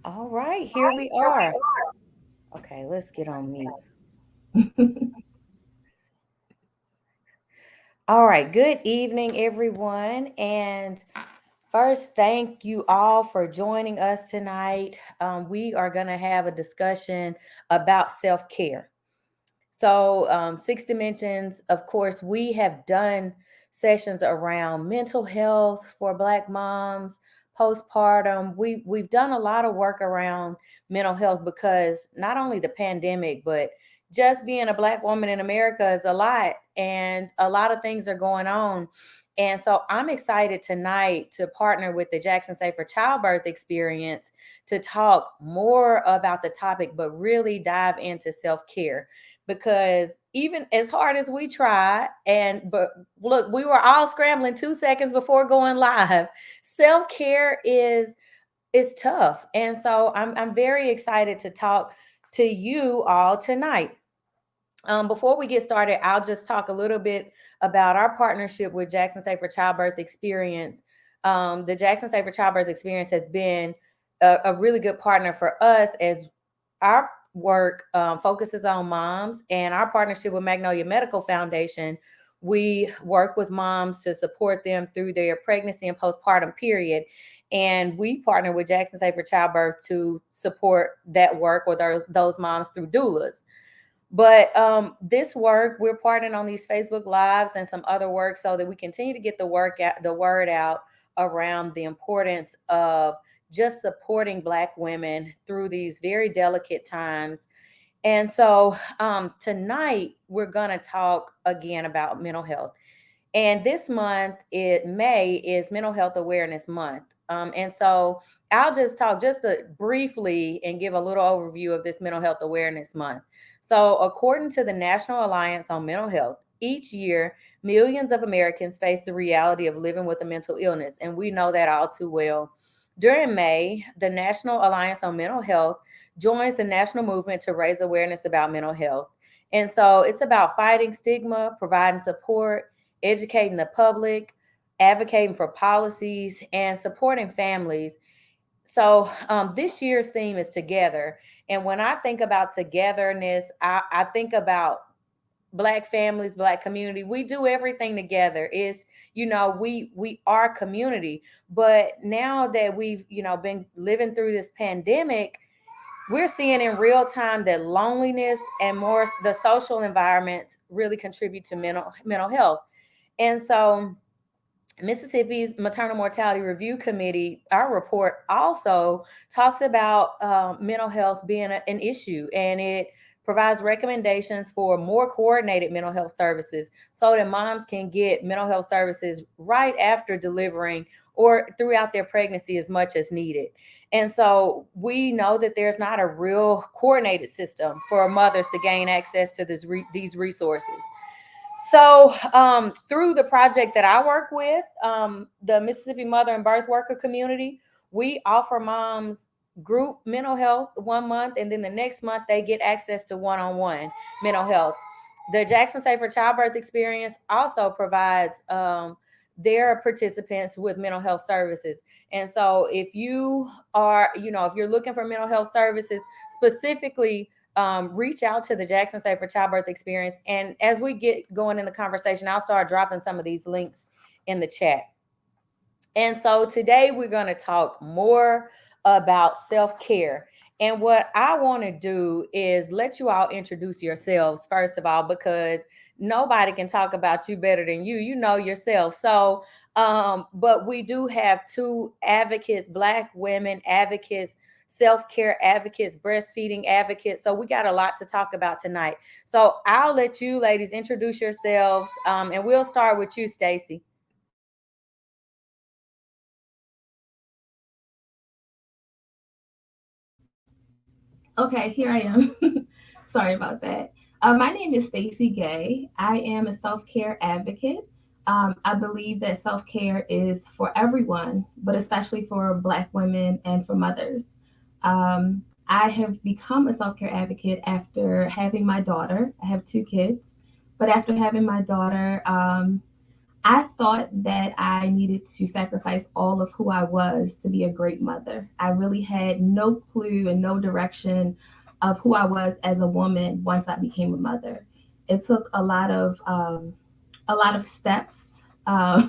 All right, here we are. Okay, let's get on mute. All right, good evening, everyone. And first, thank you all for joining us tonight. We are going to have a discussion about self care. So, Six Dimensions, of course, we have done sessions around mental health for Black moms, postpartum. We've done a lot of work around mental health because not only the pandemic, but just being a Black woman in America is a lot, and a lot of things are going on. And so I'm excited tonight to partner with the Jackson Safer Childbirth Experience to talk more about the topic, but really dive into self care because even as hard as we try, and but look, we were all scrambling 2 seconds before going live. Self-care is tough. And so I'm very excited to talk to you all tonight. Before we get started, I'll just talk a little bit about our partnership with Jackson Safer Childbirth Experience. The Jackson Safer Childbirth Experience has been a really good partner for us as our work focuses on moms, and our partnership with Magnolia Medical Foundation, we work with moms to support them through their pregnancy and postpartum period. And we partner with Jackson Safer Childbirth to support that work with those moms through doulas. But this work, we're partnering on these Facebook Lives and some other work so that we continue to get the word out around the importance of just supporting Black women through these very delicate times. And so tonight, we're going to talk again about mental health. And this month, May is Mental Health Awareness Month. And so I'll just talk just briefly and give a little overview of this Mental Health Awareness Month. So, according to the National Alliance on Mental Health, each year, millions of Americans face the reality of living with a mental illness, and we know that all too well. During May, the National Alliance on Mental Health joins the national movement to raise awareness about mental health. And so it's about fighting stigma, providing support, educating the public, advocating for policies, and supporting families. So this year's theme is together. And when I think about togetherness, I think about Black families, Black community. We do everything together. Is we are community. But now that we've been living through this pandemic, we're seeing in real time that loneliness and more the social environments really contribute to mental health. And so Mississippi's Maternal Mortality Review Committee, our report also talks about mental health being an issue, and it provides recommendations for more coordinated mental health services so that moms can get mental health services right after delivering or throughout their pregnancy as much as needed. And so we know that there's not a real coordinated system for mothers to gain access to these resources. So, through the project that I work with, the Mississippi Mother and Birth Worker Community, we offer moms group mental health 1 month, and then the next month they get access to one-on-one mental health. The Jackson Safer Childbirth Experience also provides their participants with mental health services. And so, if you are, if you're looking for mental health services specifically, reach out to the Jackson Safer Childbirth Experience. And as we get going in the conversation, I'll start dropping some of these links in the chat. And so today we're going to talk more about self care. And what I want to do is let you all introduce yourselves, first of all, because nobody can talk about you better than you. You know yourself. So, but we do have two advocates, Black women advocates, self care advocates, breastfeeding advocates. So, we got a lot to talk about tonight. So, I'll let you ladies introduce yourselves, and we'll start with you, Stacy. Okay, here I am. Sorry about that. My name is Stacy Gay. I am a self care advocate. I believe that self care is for everyone, but especially for Black women and for mothers. I have become a self care advocate after having my daughter. I have two kids, but after having my daughter, I thought that I needed to sacrifice all of who I was to be a great mother. I really had no clue and no direction of who I was as a woman once I became a mother. It took a lot of steps, a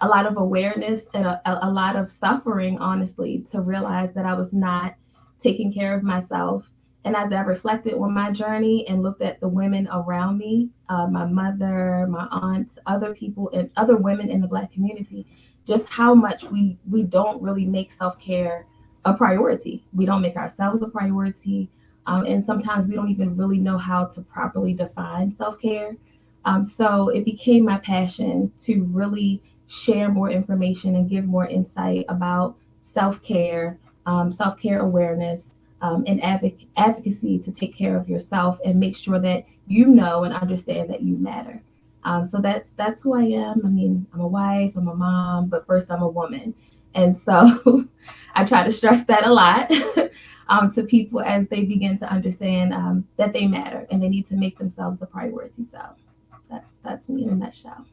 lot of awareness, and a lot of suffering, honestly, to realize that I was not taking care of myself. And as I reflected on my journey and looked at the women around me, my mother, my aunts, other people, and other women in the Black community, just how much we don't really make self care a priority. We don't make ourselves a priority, and sometimes we don't even really know how to properly define self care. So it became my passion to really share more information and give more insight about self care awareness, and advocacy to take care of yourself and make sure that you know and understand that you matter. So that's who I am. I mean, I'm a wife, I'm a mom, but first I'm a woman, and so I try to stress that a lot. To people as they begin to understand that they matter and they need to make themselves a priority. So that's me in a nutshell.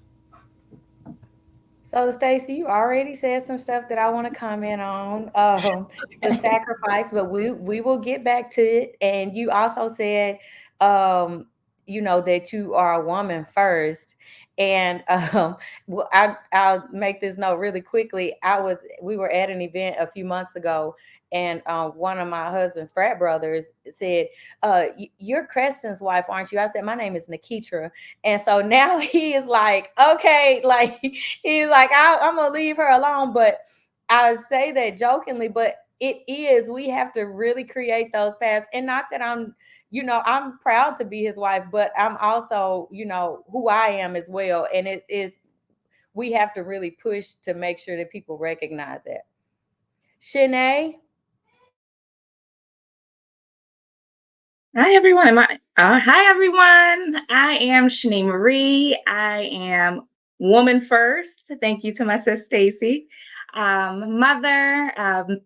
So, Stacy, you already said some stuff that I want to comment on, the Okay. sacrifice, but we will get back to it. And you also said, um, that you are a woman first. And well, I'll make this note really quickly. We were at an event a few months ago, and one of my husband's frat brothers said, "You're Creston's wife, aren't you?" I said, "My name is Nikitra." And so now he is like, okay, like he's like, I'm gonna leave her alone. But I say that jokingly, but it is, we have to really create those paths. And not that I'm proud to be his wife, but I'm also, who I am as well. And it is, we have to really push to make sure that people recognize it. Shanae, Hi everyone. Hi everyone. I am Shanae Marie. I am woman first. Thank you to my sis Stacy. Mother,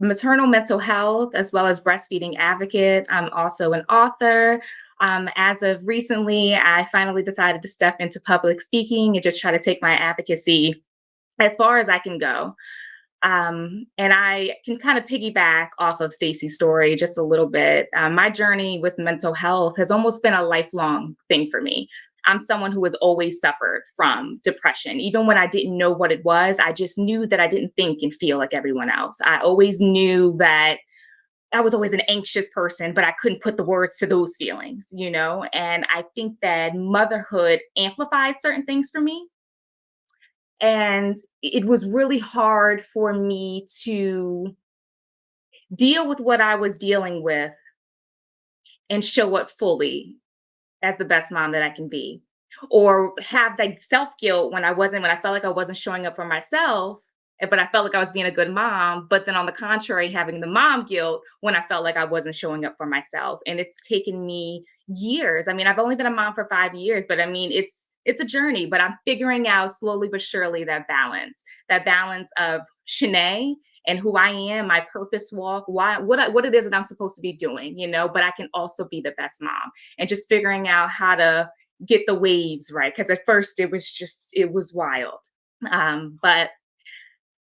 maternal mental health, as well as breastfeeding advocate. I'm also an author. As of recently, I finally decided to step into public speaking and just try to take my advocacy as far as I can go. And I can kind of piggyback off of Stacey's story just a little bit. My journey with mental health has almost been a lifelong thing for me. I'm someone who has always suffered from depression. Even when I didn't know what it was, I just knew that I didn't think and feel like everyone else. I always knew that I was always an anxious person, but I couldn't put the words to those feelings. And I think that motherhood amplified certain things for me, and it was really hard for me to deal with what I was dealing with and show up fully as the best mom that I can be. Or have that self guilt when I felt like I wasn't showing up for myself, but I felt like I was being a good mom. But then on the contrary, having the mom guilt when I felt like I wasn't showing up for myself. And it's taken me years. I mean, I've only been a mom for 5 years, but I mean, it's a journey, but I'm figuring out slowly but surely that balance of Shanae and who I am, my purpose walk, what it is that I'm supposed to be doing, but I can also be the best mom, and just figuring out how to get the waves right. Because at first it was wild. But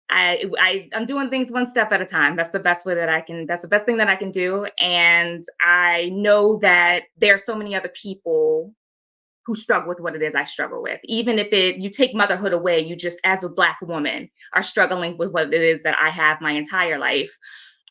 I'm doing things one step at a time. That's the best way that I can. That's the best thing that I can do. And I know that there are so many other people who struggle with what it is I struggle with. Even if you take motherhood away, you just, as a Black woman, are struggling with what it is that I have my entire life,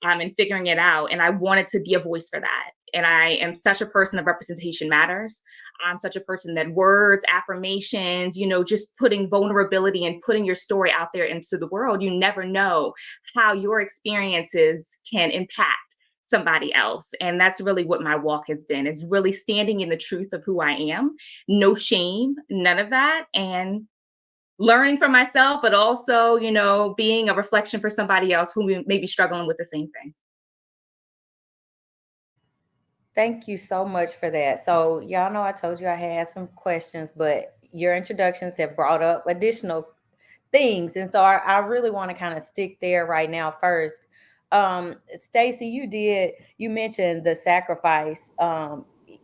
and figuring it out. And I wanted to be a voice for that. And I am such a person of representation matters. I'm such a person that words, affirmations, just putting vulnerability and putting your story out there into the world. You never know how your experiences can impact somebody else. And that's really what my walk has been, is really standing in the truth of who I am. No shame, none of that. And learning from myself, but also, being a reflection for somebody else who may be struggling with the same thing. thank you so much for that. So, y'all know I told you I had some questions, but your introductions have brought up additional things. And so I really want to kind of stick there right now first. Stacy, you mentioned the sacrifice.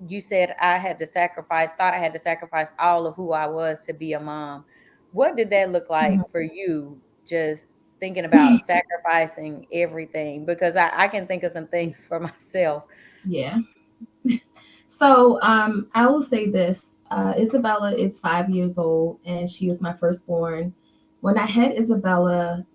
You said thought I had to sacrifice all of who I was to be a mom. What did that look like Mhm. for you? Just thinking about sacrificing everything, because I can think of some things for myself. Yeah. So I will say this: Isabella is 5 years old, and she was my firstborn. When I had Isabella,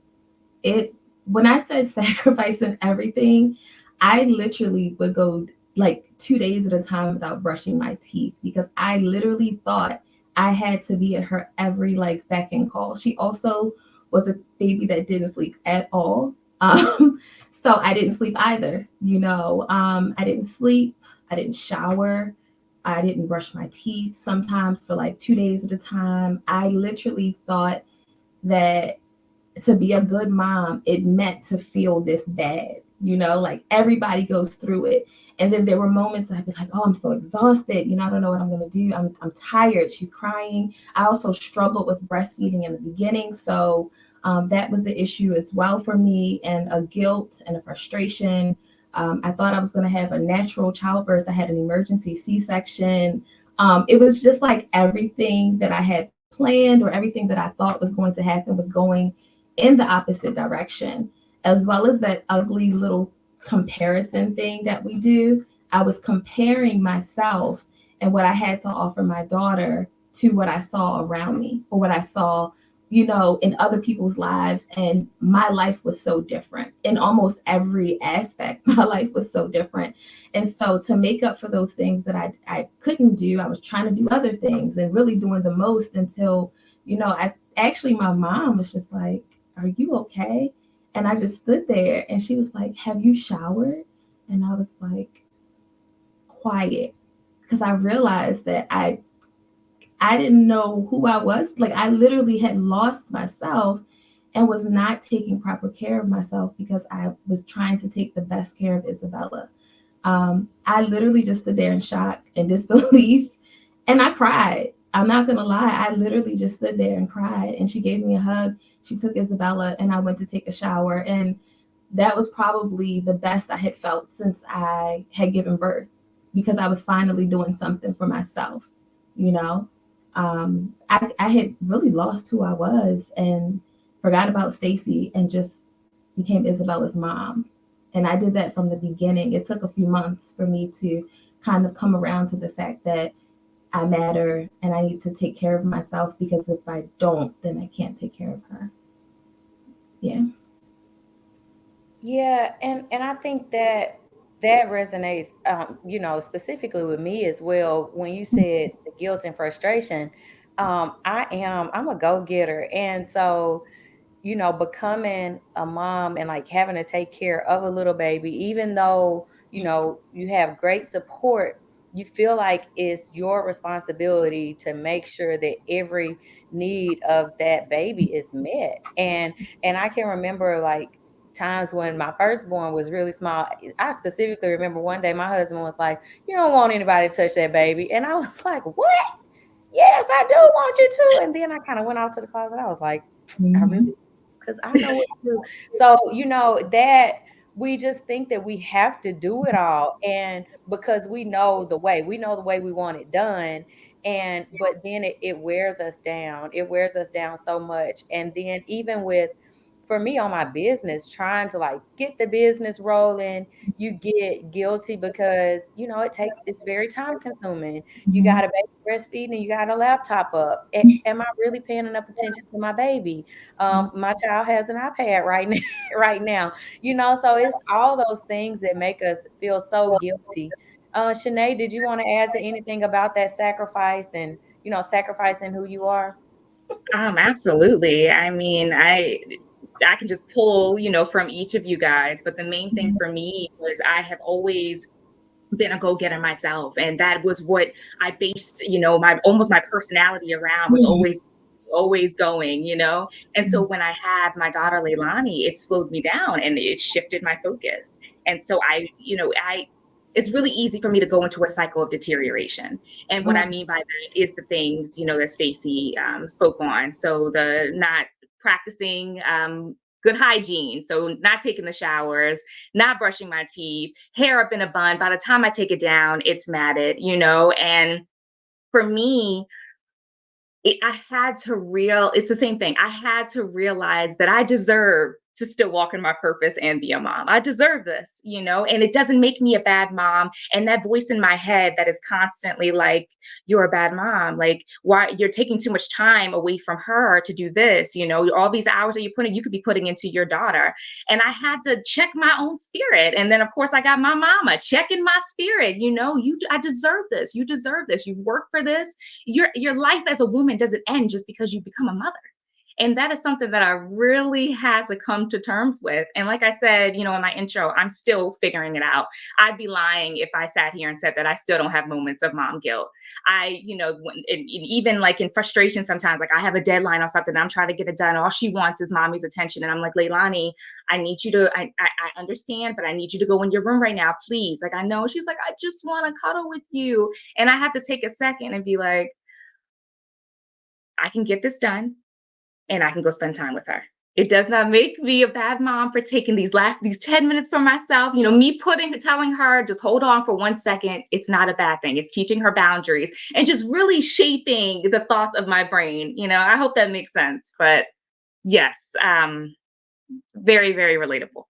it when I said sacrificing everything, I literally would go like 2 days at a time without brushing my teeth because I literally thought I had to be at her every like beck and call. She also was a baby that didn't sleep at all. So I didn't sleep either. I didn't sleep. I didn't shower. I didn't brush my teeth sometimes for like 2 days at a time. I literally thought that to be a good mom, it meant to feel this bad. Like everybody goes through it. And then there were moments I'd be like, oh, I'm so exhausted. I don't know what I'm going to do. I'm tired. She's crying. I also struggled with breastfeeding in the beginning. So that was the issue as well for me, and a guilt and a frustration. I thought I was going to have a natural childbirth. I had an emergency C-section. It was just like everything that I had planned or everything that I thought was going to happen was going in the opposite direction, as well as that ugly little comparison thing that we do. I was comparing myself and what I had to offer my daughter to what I saw around me or what I saw, in other people's lives. And my life was so different in almost every aspect. My life was so different. And so to make up for those things that I couldn't do, I was trying to do other things and really doing the most until, I actually, my mom was just like, are you okay? And I just stood there and she was like, have you showered? And I was like, quiet. Because I realized that I didn't know who I was. Like I literally had lost myself and was not taking proper care of myself because I was trying to take the best care of Isabella. I literally just stood there in shock and disbelief, and I cried. I'm not gonna lie, I literally just stood there and cried. And she gave me a hug. She took Isabella, and I went to take a shower. And that was probably the best I had felt since I had given birth because I was finally doing something for myself, you know. I had really lost who I was and forgot about Stacy and just became Isabella's mom. And I did that from the beginning. It took a few months for me to kind of come around to the fact that I matter and I need to take care of myself because if I don't, then I can't take care of her. Yeah. Yeah, and I think that that resonates, specifically with me as well. When you said the guilt and frustration, I'm a go-getter, and so becoming a mom and like having to take care of a little baby, even though, you have great support, you feel like it's your responsibility to make sure that every need of that baby is met. And I can remember like times when my firstborn was really small. I specifically remember one day my husband was like, "You don't want anybody to touch that baby." And I was like, "What? Yes, I do want you to." And then I kind of went out to the closet. I was like, I Mm-hmm. really, because I know what to do. So, that we just think that we have to do it all. And because we know the way we want it done. But then it wears us down. It wears us down so much. And then even with, for me on my business, trying to like get the business rolling, you get guilty because, it's very time consuming. You Mm-hmm. got a baby breastfeeding and you got a laptop up. Am I really paying enough attention to my baby? My child has an iPad right now, right now. So it's all those things that make us feel so guilty. Shanae, did you want to add to anything about that sacrifice and, sacrificing who you are? Absolutely. I mean, I can just pull, from each of you guys, but the main thing for me was I have always been a go-getter myself, and that was what I based, my almost my personality around was always going, and so when I had my daughter Leilani, it slowed me down and it shifted my focus. And so I it's really easy for me to go into a cycle of deterioration. And what I mean by that is the things, that Stacy spoke on. So the not practicing good hygiene, so not taking the showers, not brushing my teeth, hair up in a bun. By the time I take it down, it's matted, and for me, it's the same thing. I had to realize that I deserve to still walk in my purpose and be a mom. I deserve this, and it doesn't make me a bad mom. And that voice in my head that is constantly like, you're a bad mom. Like, why you're taking too much time away from her to do this, all these hours that you could be putting into your daughter. And I had to check my own spirit. And then of course I got my mama checking my spirit, I deserve this. You deserve this. You've worked for this. Your life as a woman doesn't end just because you become a mother. And that is something that I really had to come to terms with. And like I said, in my intro, I'm still figuring it out. I'd be lying if I sat here and said that I still don't have moments of mom guilt. Even like in frustration sometimes, like I have a deadline or something, I'm trying to get it done. All she wants is mommy's attention. And I'm like, Leilani, I need you to, I understand, but I need you to go in your room right now, please. Like, I know. She's like, I just want to cuddle with you. And I have to take a second and be like, I can get this done and I can go spend time with her. It does not make me a bad mom for taking these 10 minutes for myself. Me telling her, just hold on for 1 second. It's not a bad thing. It's teaching her boundaries and just really shaping the thoughts of my brain. I hope that makes sense. But yes, very, very relatable.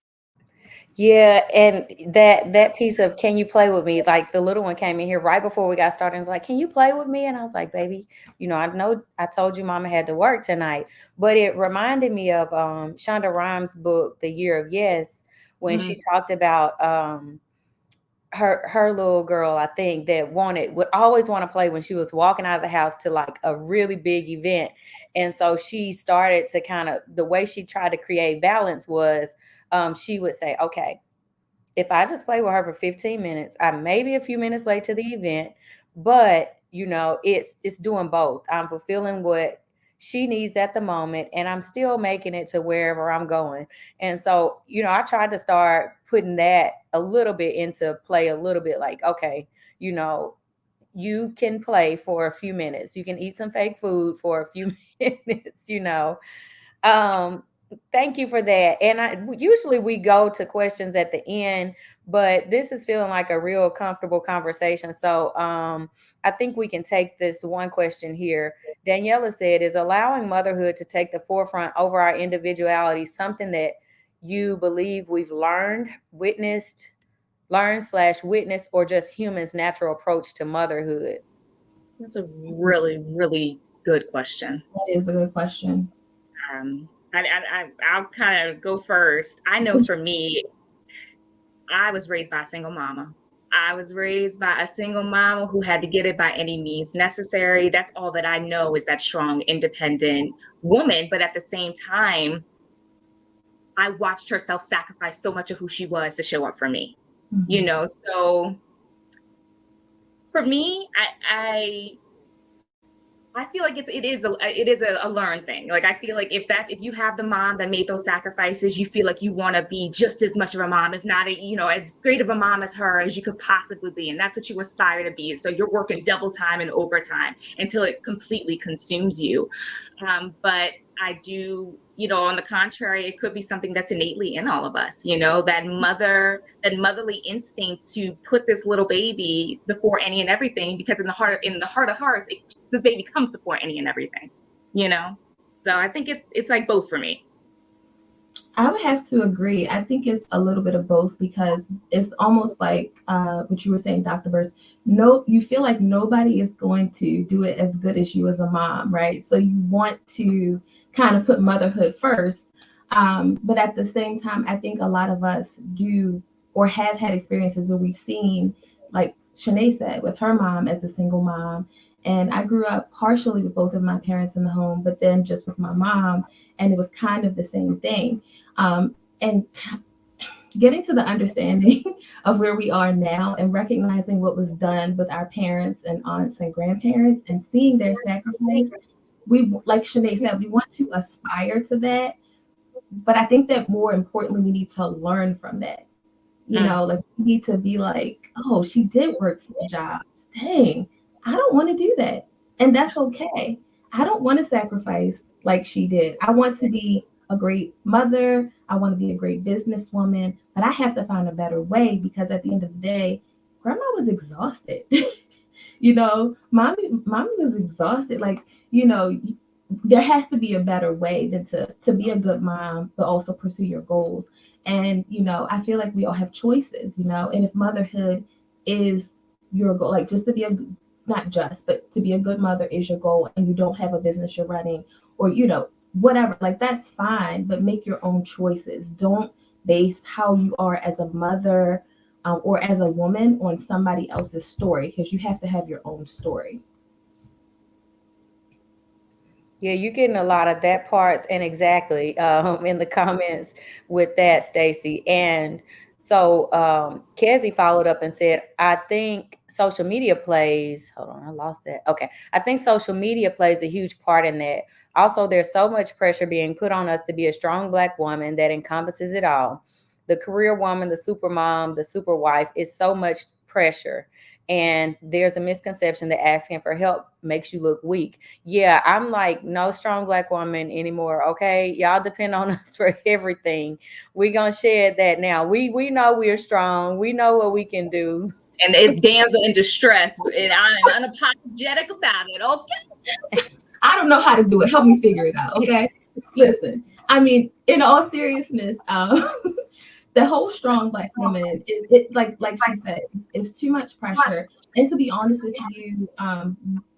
Yeah, and that piece of can you play with me? Like the little one came in here right before we got started and was like, "Can you play with me?" And I was like, "Baby, I know I told you mama had to work tonight." But it reminded me of Shonda Rhimes' book, The Year of Yes, when she talked about her little girl, I think, that would always want to play when she was walking out of the house to like a really big event. And so she started to the way she tried to create balance was she would say, okay, if I just play with her for 15 minutes, I may be a few minutes late to the event, but it's doing both. I'm fulfilling what she needs at the moment, and I'm still making it to wherever I'm going. And so, I tried to start putting that a little bit into play, a little bit like, okay, you can play for a few minutes. You can eat some fake food for a few minutes. Um, Thank you for that. And usually we go to questions at the end, but this is feeling like a real comfortable conversation. So I think we can take this one question here. Daniela said, is allowing motherhood to take the forefront over our individuality something that you believe we've learned/witnessed, or just humans' natural approach to motherhood? That's a really, really good question. That is a good question. I'll kind of go first. I know for me, I was raised by a single mama. I was raised by a single mama who had to get it by any means necessary. That's all that I know is that strong, independent woman. But at the same time, I watched her self-sacrifice so much of who she was to show up for me. So for me, I feel like it is a learned thing. Like, I feel like if you have the mom that made those sacrifices, you feel like you want to be just as much of a mom, if not as great of a mom as her as you could possibly be, and that's what you aspire to be. So you're working double time and overtime until it completely consumes you. But I do, on the contrary, it could be something that's innately in all of us, that motherly instinct to put this little baby before any and everything, because in the heart of hearts, this baby comes before any and everything, So I think it's like both for me. I would have to agree. I think it's a little bit of both, because it's almost like what you were saying, Dr. Burst. No, you feel like nobody is going to do it as good as you as a mom, right? So you want to kind of put motherhood first. But at the same time, I think a lot of us do or have had experiences where we've seen, like Shanae said, with her mom as a single mom. And I grew up partially with both of my parents in the home, but then just with my mom. And it was kind of the same thing. And getting to the understanding of where we are now and recognizing what was done with our parents and aunts and grandparents and seeing their sacrifice, we, like Shanae said, we want to aspire to that. But I think that more importantly, we need to learn from that. Like we need to be like, oh, she did work 4 jobs. Dang, I don't want to do that. And that's okay. I don't want to sacrifice like she did. I want to be a great mother. I want to be a great businesswoman, but I have to find a better way, because at the end of the day, grandma was exhausted. Mommy was exhausted. Like, there has to be a better way than to be a good mom, but also pursue your goals. And, I feel like we all have choices, and if motherhood is your goal, like just to be not just, but to be a good mother is your goal, and you don't have a business you're running, or, whatever, like that's fine, but make your own choices. Don't base how you are as a mother, or as a woman on somebody else's story, because you have to have your own story. Yeah, you're getting a lot of that parts and exactly in the comments with that, Stacy. And so Kezzy followed up and said, I think social media plays, hold on, I lost that. Okay. I think social media plays a huge part in that. Also, there's so much pressure being put on us to be a strong Black woman that encompasses it all. The career woman, the super mom, the super wife is so much pressure. And there's a misconception that asking for help makes you look weak. Yeah, I'm like no strong Black woman anymore. Okay, y'all depend on us for everything. We gonna share that now. We know we're strong. We know what we can do. And it's damsel in distress, and I'm unapologetic about it. Okay. I don't know how to do it. Help me figure it out. Okay. Listen, I mean, in all seriousness, the whole strong Black woman, like she said, is too much pressure. And to be honest with you,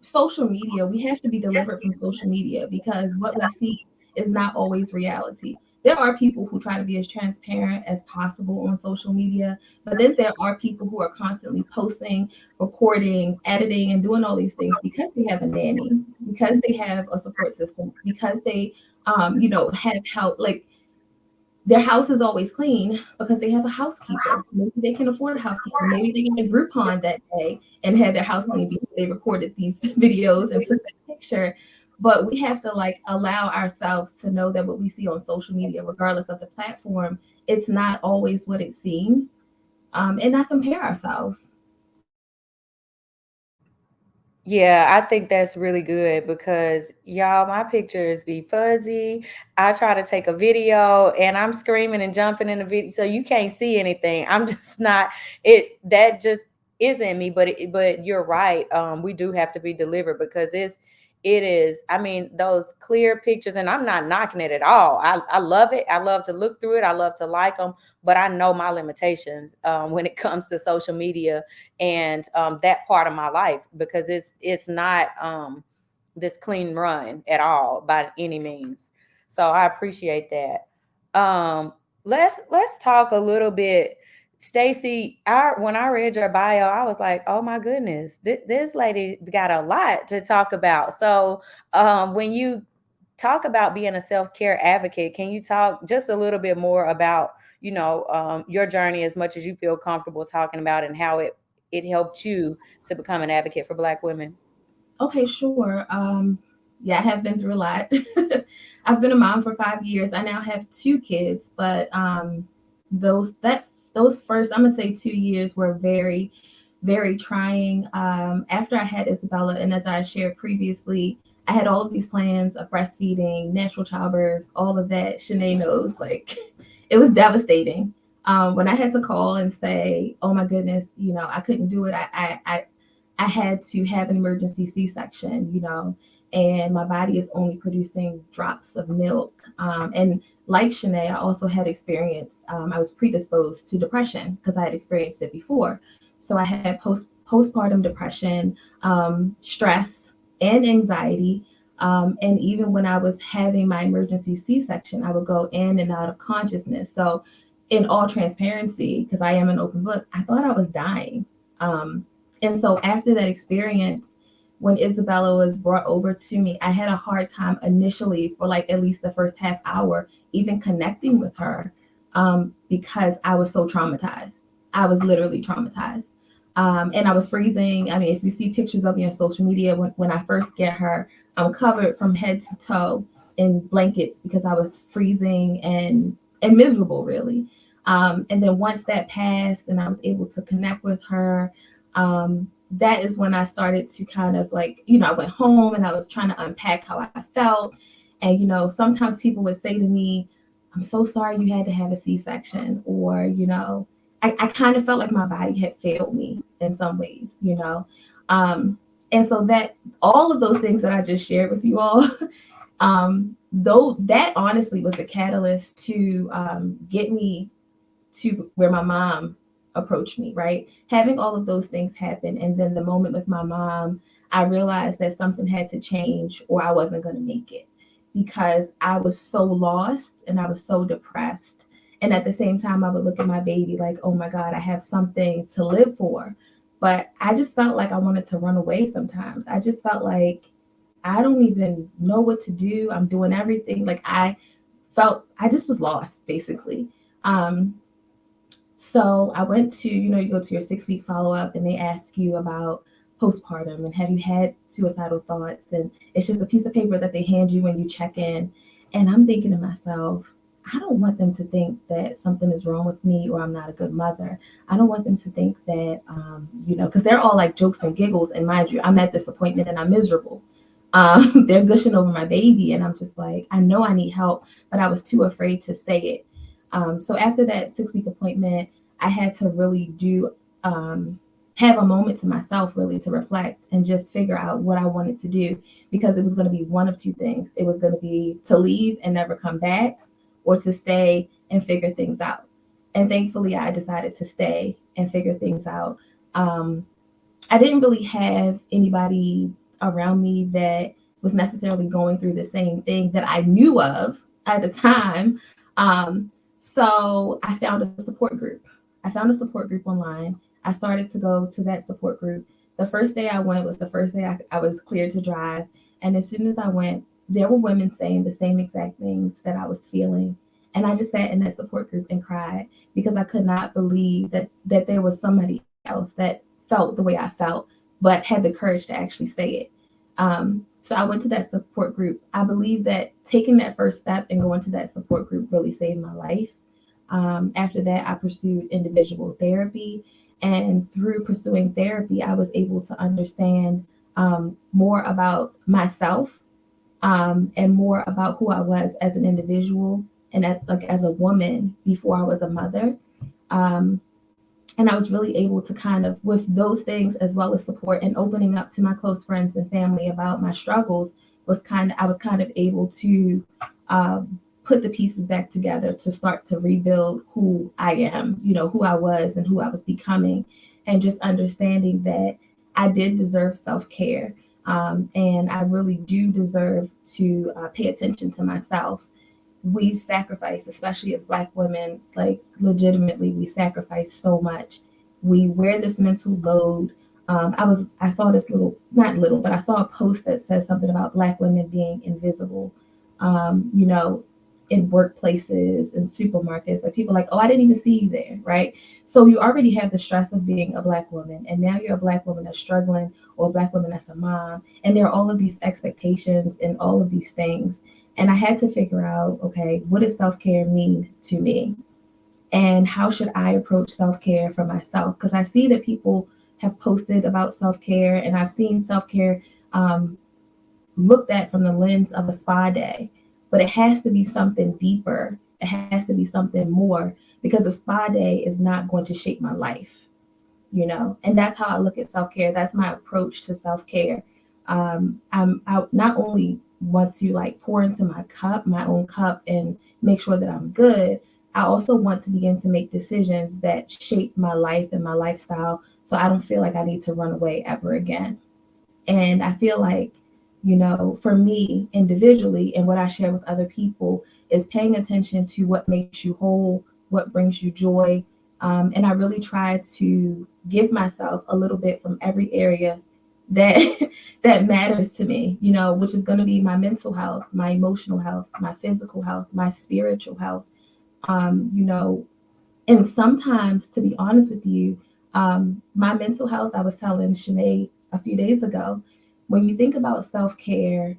social media, we have to be delivered from social media, because what we see is not always reality. There are people who try to be as transparent as possible on social media, but then there are people who are constantly posting, recording, editing, and doing all these things because they have a nanny, because they have a support system, because they, have help. Like, their house is always clean because they have a housekeeper. Maybe they can afford a housekeeper. Maybe they got a Groupon that day and had their house clean because they recorded these videos and took that picture. But we have to like allow ourselves to know that what we see on social media, regardless of the platform, it's not always what it seems, and not compare ourselves. Yeah, I think that's really good because y'all, my pictures be fuzzy. I try to take a video and I'm screaming and jumping in the video, so you can't see anything. I'm just not it. That just isn't me. But you're right. We do have to be delivered because it is. I mean, those clear pictures, and I'm not knocking it at all. I love it. I love to look through it. I love to like them, but I know my limitations when it comes to social media and that part of my life because it's not this clean run at all by any means. So I appreciate that. Let's talk a little bit. Stacy, when I read your bio, I was like, oh my goodness, this lady got a lot to talk about. So when you talk about being a self-care advocate, can you talk just a little bit more about your journey as much as you feel comfortable talking about and how it helped you to become an advocate for Black women? Okay, sure. Yeah, I have been through a lot. I've been a mom for 5 years. I now have two kids, but those first, I'm gonna say 2 years were very, very trying. After I had Isabella, and as I shared previously, I had all of these plans of breastfeeding, natural childbirth, all of that. Shanae knows, like, it was devastating. When I had to call and say, "Oh my goodness, I couldn't do it," I had to have an emergency C-section, and my body is only producing drops of milk. And like Shanae, I also had experience. I was predisposed to depression because I had experienced it before. So I had postpartum depression, stress, and anxiety. And even when I was having my emergency C-section, I would go in and out of consciousness. So, in all transparency, because I am an open book, I thought I was dying. And so after that experience, when Isabella was brought over to me, I had a hard time initially for like at least the first half hour, even connecting with her, because I was so traumatized. I was literally traumatized. And I was freezing. I mean, if you see pictures of me on social media, when I first get her, I'm covered from head to toe in blankets because I was freezing and miserable, really. And then once that passed and I was able to connect with her, that is when I started to kind of like, I went home and I was trying to unpack how I felt. And, sometimes people would say to me, "I'm so sorry you had to have a C-section," or, I kind of felt like my body had failed me in some ways. And so that all of those things that I just shared with you all, though that honestly was the catalyst to get me to where my mom approached me, right? Having all of those things happen. And then the moment with my mom, I realized that something had to change or I wasn't going to make it because I was so lost and I was so depressed. And at the same time, I would look at my baby like, oh my God, I have something to live for. But I just felt like I wanted to run away sometimes. I just felt like I don't even know what to do. I'm doing everything. Like I just was lost basically. Um, so I went to, you go to your 6 week follow up and they ask you about postpartum and have you had suicidal thoughts? And it's just a piece of paper that they hand you when you check in. And I'm thinking to myself, I don't want them to think that something is wrong with me or I'm not a good mother. I don't want them to think that, because they're all like jokes and giggles. And mind you, I'm at this appointment and I'm miserable. They're gushing over my baby. And I'm just like, I know I need help, but I was too afraid to say it. So after that 6 week appointment, I had to really have a moment to myself really to reflect and just figure out what I wanted to do because it was going to be one of two things. It was going to be to leave and never come back or to stay and figure things out. And thankfully, I decided to stay and figure things out. I didn't really have anybody around me that was necessarily going through the same thing that I knew of at the time. So I found a support group. I found a support group online. I started to go to that support group. The first day I went was the first day I was cleared to drive. And as soon as I went, there were women saying the same exact things that I was feeling. And I just sat in that support group and cried because I could not believe that there was somebody else that felt the way I felt, but had the courage to actually say it. So I went to that support group. I believe that taking that first step and going to that support group really saved my life. After that, I pursued individual therapy. And through pursuing therapy, I was able to understand more about myself and more about who I was as an individual and as a woman before I was a mother. Um, and I was really able to kind of, with those things as well as support and opening up to my close friends and family about my struggles, I was kind of able to put the pieces back together to start to rebuild who I am, who I was and who I was becoming, and just understanding that I did deserve self-care. And I really do deserve to pay attention to myself. We sacrifice, especially as Black women, like legitimately, we sacrifice so much. We wear this mental load. I saw this not little, but I saw a post that says something about Black women being invisible, in workplaces and supermarkets. Like people like, oh, I didn't even see you there, right? So you already have the stress of being a Black woman, and now you're a Black woman that's struggling, or a Black woman that's a mom, and there are all of these expectations and all of these things. And I had to figure out, okay, what does self-care mean to me? And how should I approach self-care for myself? Because I see that people have posted about self-care, and I've seen self-care looked at from the lens of a spa day, but it has to be something deeper. It has to be something more, because a spa day is not going to shape my life, and that's how I look at self-care. That's my approach to self-care. I not only want to like pour into my own cup and make sure that I'm good, I also want to begin to make decisions that shape my life and my lifestyle so I don't feel like I need to run away ever again. And I feel like, for me individually and what I share with other people is paying attention to what makes you whole, what brings you joy. And I really try to give myself a little bit from every area that that matters to me, which is going to be my mental health, my emotional health, my physical health, my spiritual health. And sometimes, to be honest with you, my mental health, I was telling Shanae a few days ago, when you think about self-care,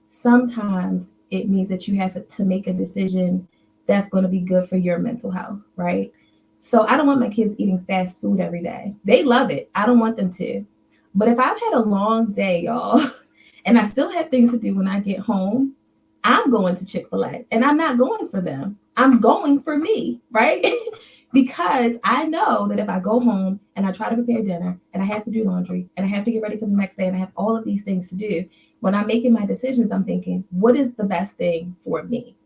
sometimes it means that you have to make a decision that's going to be good for your mental health, right? So I don't want my kids eating fast food every day. They love it. I don't want them to. But if I've had a long day, y'all, and I still have things to do when I get home, I'm going to Chick-fil-A, and I'm not going for them. I'm going for me, right? because I know that if I go home and I try to prepare dinner and I have to do laundry and I have to get ready for the next day and I have all of these things to do, when I'm making my decisions, I'm thinking, what is the best thing for me?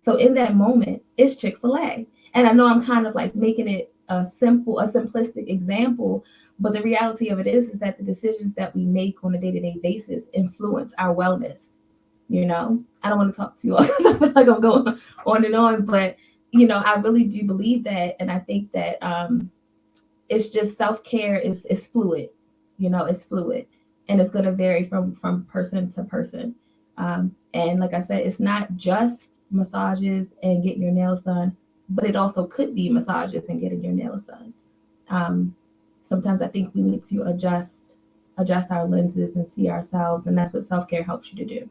So in that moment, it's Chick-fil-A. And I know I'm kind of like making it a simplistic example, but the reality of it is that the decisions that we make on a day-to-day basis influence our wellness. You know, I don't want to talk to you all because I feel like I'm going on and on, but I really do believe that, and I think that it's just self-care is fluid. It's fluid, and it's going to vary from person to person. And like I said, it's not just massages and getting your nails done, but it also could be massages and getting your nails done. um, Sometimes I think we need to adjust our lenses and see ourselves, and that's what self-care helps you to do.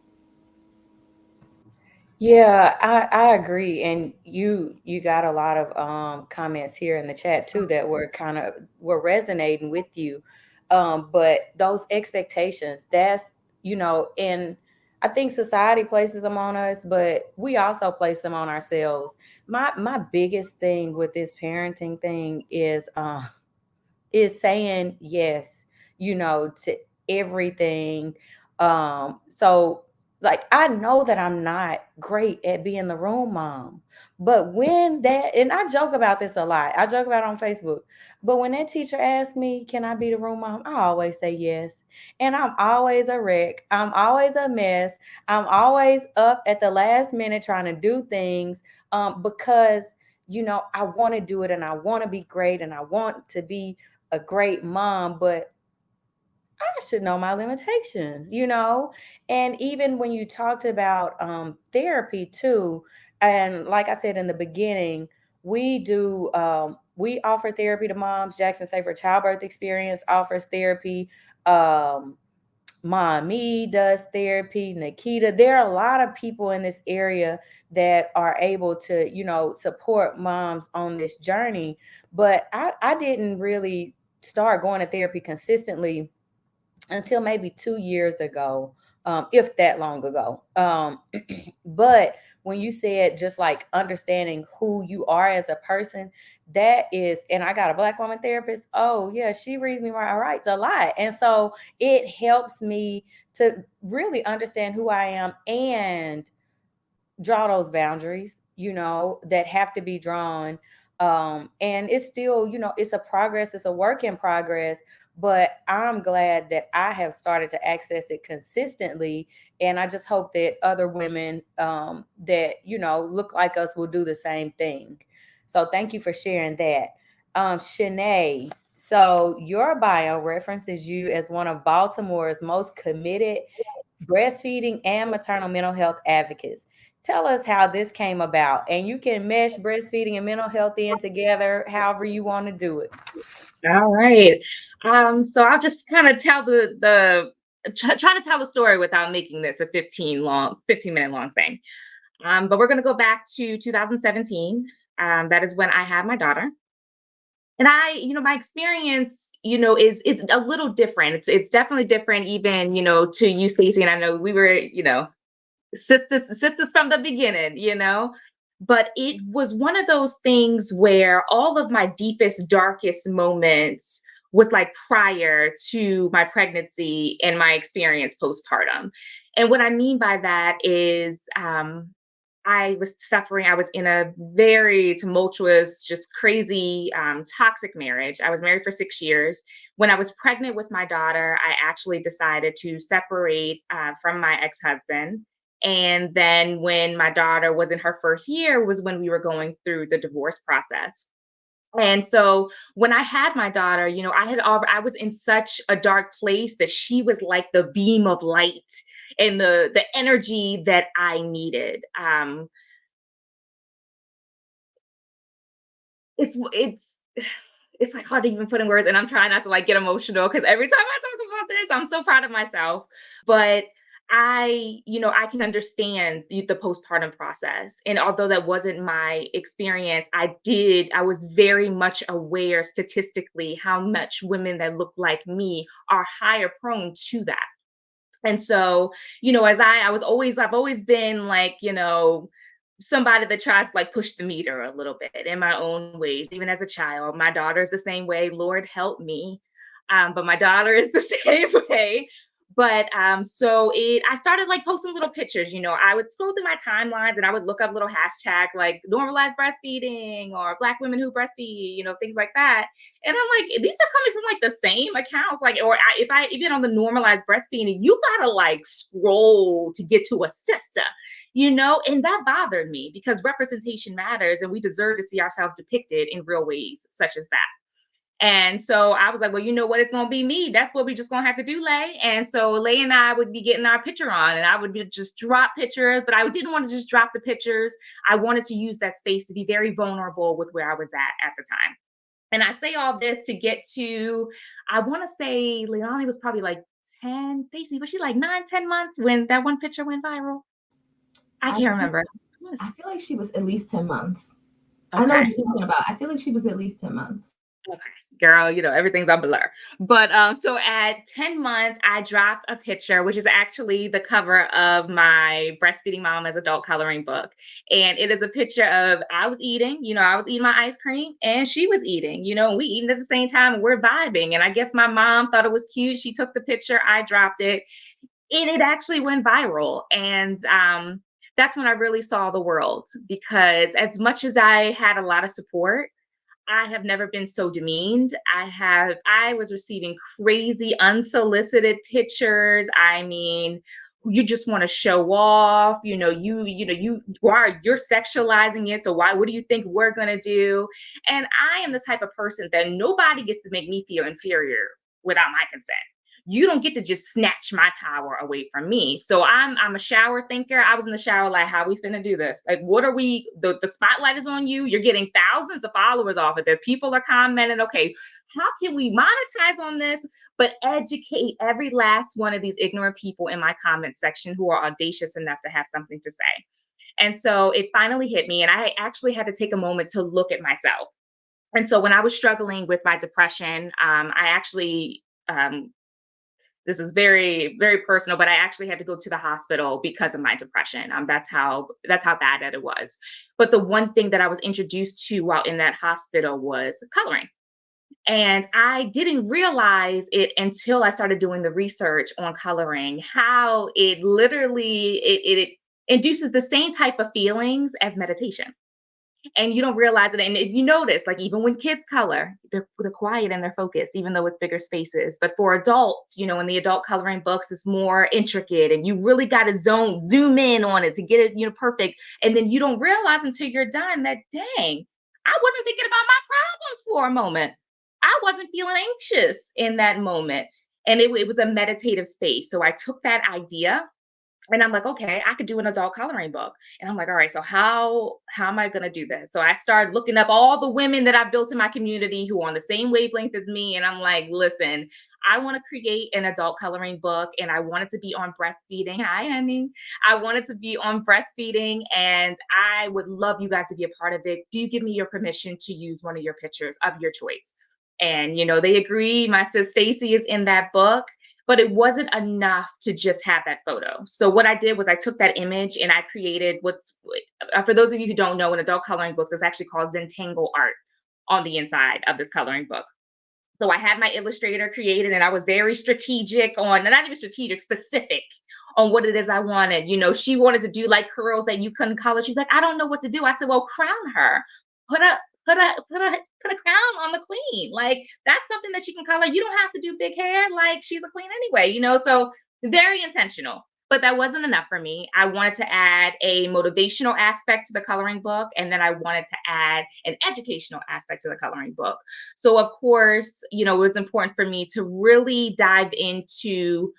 Yeah, I agree. And you got a lot of comments here in the chat too that were resonating with you. But those expectations, and I think society places them on us, but we also place them on ourselves. My biggest thing with this parenting thing is saying yes, to everything. So like I know that I'm not great at being the room mom. But when that and I joke about this a lot. I joke about it on Facebook. But when that teacher asks me, can I be the room mom? I always say yes. And I'm always a wreck. I'm always a mess. I'm always up at the last minute trying to do things because I want to do it and I want to be great and I want to be a great mom, but I should know my limitations. And even when you talked about therapy too, and like I said in the beginning, we offer therapy to moms. Jackson Safer Childbirth Experience offers therapy. Um, Mommy does therapy, Nikita. There are a lot of people in this area that are able to, support moms on this journey. But I didn't really start going to therapy consistently until maybe 2 years ago, if that long ago. But when you said just like understanding who you are as a person, that is, and I got a Black woman therapist. Oh, yeah, she reads me my rights a lot. And so it helps me to really understand who I am and draw those boundaries, that have to be drawn. And it's still, it's a progress, it's a work in progress, but I'm glad that I have started to access it consistently. And I just hope that other women that, look like us will do the same thing. So thank you for sharing that. Shanae, so your bio references you as one of Baltimore's most committed breastfeeding and maternal mental health advocates. Tell us how this came about. And you can mesh breastfeeding and mental health in together however you want to do it. All right. So I'll just kind of tell try to tell the story without making this a 15-minute long thing. But we're going to go back to 2017. That is when I had my daughter. And my experience, is a little different. It's definitely different, even, to you, Stacey. And I know we were, sisters from the beginning, but it was one of those things where all of my deepest, darkest moments was like prior to my pregnancy and my experience postpartum. And what I mean by that is, I was suffering. I was in a very tumultuous, just crazy, toxic marriage. I was married for 6 years. When I was pregnant with my daughter, I actually decided to separate from my ex husband. And then when my daughter was in her first year, was when we were going through the divorce process. And so when I had my daughter, I was in such a dark place that she was like the beam of light and the energy that I needed. It's it's like hard to even put in words, and I'm trying not to like get emotional because every time I talk about this, I'm so proud of myself. But I can understand the postpartum process. And although that wasn't my experience, I was very much aware statistically how much women that look like me are higher prone to that. And so, as I've always been like, somebody that tries to like push the meter a little bit in my own ways, even as a child. My daughter's the same way. Lord help me. But my daughter is the same way. But so I started like posting little pictures. I would scroll through my timelines and I would look up little hashtag like normalized breastfeeding or Black women who breastfeed, things like that. And I'm like, these are coming from like the same accounts, like, if I even on the normalized breastfeeding, you gotta like scroll to get to a sister, and that bothered me because representation matters and we deserve to see ourselves depicted in real ways, such as that. And so I was like, well, you know what? It's going to be me. That's what we just going to have to do, Lay. And so Lay and I would be getting our picture on and I would just drop pictures, but I didn't want to just drop the pictures. I wanted to use that space to be very vulnerable with where I was at the time. And I say all this to get to, I want to say Leonie was probably like 10, Stacy, was she like 9, 10 months when that one picture went viral? I can't remember. I feel like she was at least 10 months. Okay. I know what you're talking about. I feel like she was at least 10 months. Okay, girl, everything's a blur. But so at 10 months, I dropped a picture, which is actually the cover of my Breastfeeding Mom as Adult coloring book. And it is a picture of I was eating, I was eating my ice cream and she was eating, we eating at the same time and we're vibing. And I guess my mom thought it was cute. She took the picture, I dropped it, and it actually went viral. And that's when I really saw the world, because as much as I had a lot of support, I have never been so demeaned. I was receiving crazy unsolicited pictures. I mean, you just want to show off, you're sexualizing it. So what do you think we're going to do? And I am the type of person that nobody gets to make me feel inferior without my consent. You don't get to just snatch my power away from me. So I'm a shower thinker. I was in the shower like, how we finna do this? Like, what are we, the spotlight is on you. You're getting thousands of followers off of this. People are commenting, okay, how can we monetize on this, but educate every last one of these ignorant people in my comment section who are audacious enough to have something to say? And so it finally hit me. And I actually had to take a moment to look at myself. And so when I was struggling with my depression, I actually, this is very, very personal, but I actually had to go to the hospital because of my depression. That's how bad that it was. But the one thing that I was introduced to while in that hospital was coloring. And I didn't realize it until I started doing the research on coloring, how it literally, it induces the same type of feelings as meditation. And you don't realize it. And if you notice, like even when kids color, they're quiet and they're focused, even though it's bigger spaces. But for adults, in the adult coloring books, it's more intricate and you really got to zoom in on it to get it, perfect. And then you don't realize until you're done that, dang, I wasn't thinking about my problems for a moment. I wasn't feeling anxious in that moment. And it was a meditative space. So I took that idea and I'm like, okay, I could do an adult coloring book. And I'm like, all right, so how am I going to do this? So I started looking up all the women that I've built in my community who are on the same wavelength as me. And I'm like, listen, I want to create an adult coloring book and I want it to be on breastfeeding. Hi, honey. I want it to be on breastfeeding and I would love you guys to be a part of it. Do you give me your permission to use one of your pictures of your choice? And, they agree. My sis Stacy is in that book. But it wasn't enough to just have that photo. So what I did was I took that image and I created for those of you who don't know, in adult coloring books, it's actually called Zentangle art on the inside of this coloring book. So I had my illustrator created and I was very strategic not even strategic, specific on what it is I wanted. She wanted to do like curls that you couldn't color. She's like, I don't know what to do. I said, well, crown her. Put a crown on the queen. Like that's something that she can color. You don't have to do big hair. Like she's a queen anyway, so very intentional. But that wasn't enough for me. I wanted to add a motivational aspect to the coloring book. And then I wanted to add an educational aspect to the coloring book. So of course, it was important for me to really dive into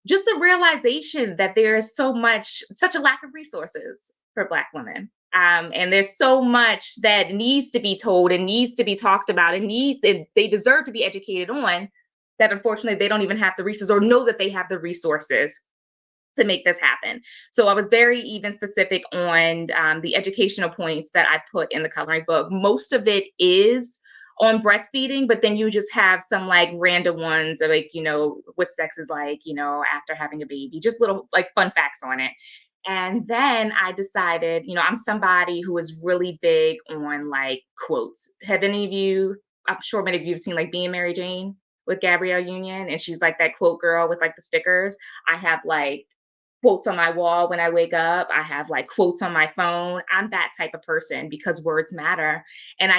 just the realization that there is such a lack of resources for Black women. And there's so much that needs to be told and needs to be talked about and they deserve to be educated on, that unfortunately they don't even have the resources or know that they have the resources to make this happen. So I was very even specific on the educational points that I put in the coloring book. Most of it is on breastfeeding, but then you just have some like random ones of like, what sex is like, after having a baby, just little like fun facts on it. And then I decided, I'm somebody who is really big on like quotes. Have any of you, I'm sure many of you have seen like Being Mary Jane with Gabrielle Union, and she's like that quote girl with like the stickers. I have like quotes on my wall when I wake up. I have like quotes on my phone. I'm that type of person because words matter. And